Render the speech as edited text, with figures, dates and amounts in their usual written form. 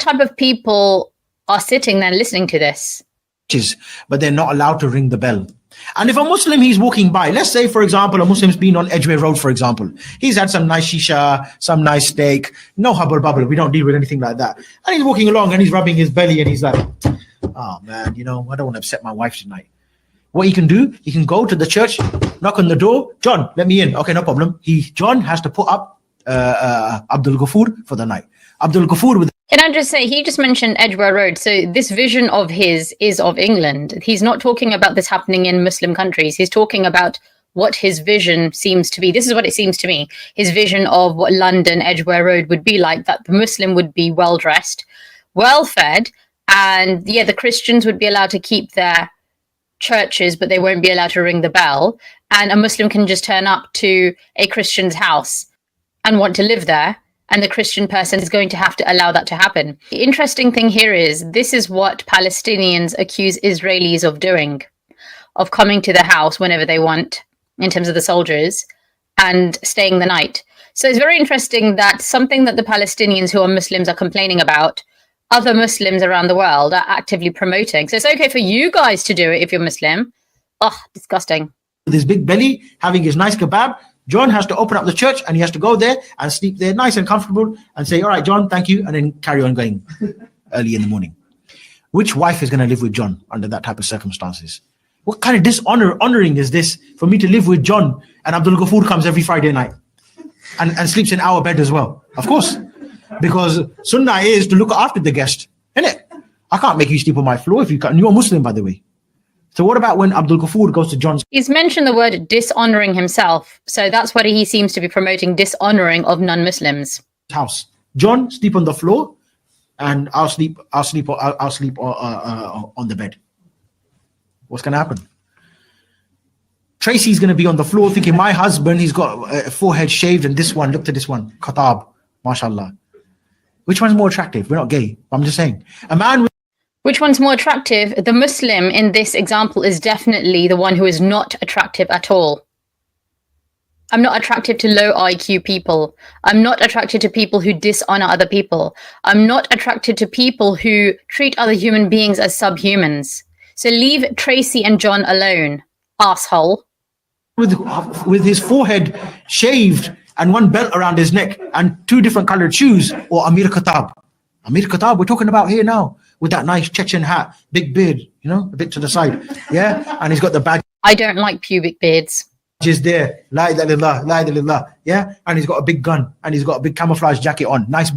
type of people are sitting there listening to this? But they're not allowed to ring the bell. And if a Muslim, he's walking by, let's say, for example, a Muslim's been on Edgware Road, for example. He's had some nice shisha, some nice steak, no hubble bubble. We don't deal with anything like that. And he's walking along and he's rubbing his belly and he's like, oh man, you know, I don't want to upset my wife tonight. What he can do, he can go to the church, knock on the door. John, let me in. Okay, no problem. John has to put up Abdul Ghafoor for the night. Abdul Ghafoor with. Can I just say, he just mentioned Edgware Road. So this vision of his is of England. He's not talking about this happening in Muslim countries. He's talking about what his vision seems to be. This is what it seems to me. His vision of what London, Edgware Road would be like, that the Muslim would be well-dressed, well-fed, and yeah, the Christians would be allowed to keep their churches, but they won't be allowed to ring the bell. And a Muslim can just turn up to a Christian's house and want to live there. And the Christian person is going to have to allow that to happen. The interesting thing here is this is what Palestinians accuse Israelis of doing, of coming to the house whenever they want, in terms of the soldiers, and staying the night. So it's very interesting that something that the Palestinians who are Muslims are complaining about, other Muslims around the world are actively promoting. So it's okay for you guys to do it if you're Muslim. Oh, disgusting. With his big belly, having his nice kebab, John has to open up the church and he has to go there and sleep there nice and comfortable and say, all right, John, thank you, and then carry on going early in the morning. Which wife is going to live with John under that type of circumstances? What kind of honoring is this for me to live with John and Abdul Ghafoor comes every Friday night and sleeps in our bed as well? Of course, because sunnah is to look after the guest, isn't it? I can't make you sleep on my floor if you can't. You're a Muslim, by the way. So what about when Abdul Ghafoor goes to John's? He's mentioned the word dishonoring himself. So that's what he seems to be promoting, dishonoring of non-Muslims. House. John, sleep on the floor and I'll sleep on the bed. What's going to happen? Tracy's going to be on the floor thinking, my husband, he's got a forehead shaved and this one, look at this one, khatab, mashallah. Which one's more attractive? We're not gay. I'm just saying. A man with Which one's more attractive? The Muslim in this example is definitely the one who is not attractive at all. I'm not attracted to low IQ people. I'm not attracted to people who dishonor other people. I'm not attracted to people who treat other human beings as subhumans. So leave Tracy and John alone, asshole. With his forehead shaved and one belt around his neck and two different colored shoes, or Amir Khattab. Amir Khattab, we're talking about here now. With that nice Chechen hat, big beard, you know, a bit to the side. Yeah. And he's got the badge. I don't like pubic beards. Just there. La ilaha illallah, la ilaha illallah. Yeah. And he's got a big gun and he's got a big camouflage jacket on. Nice.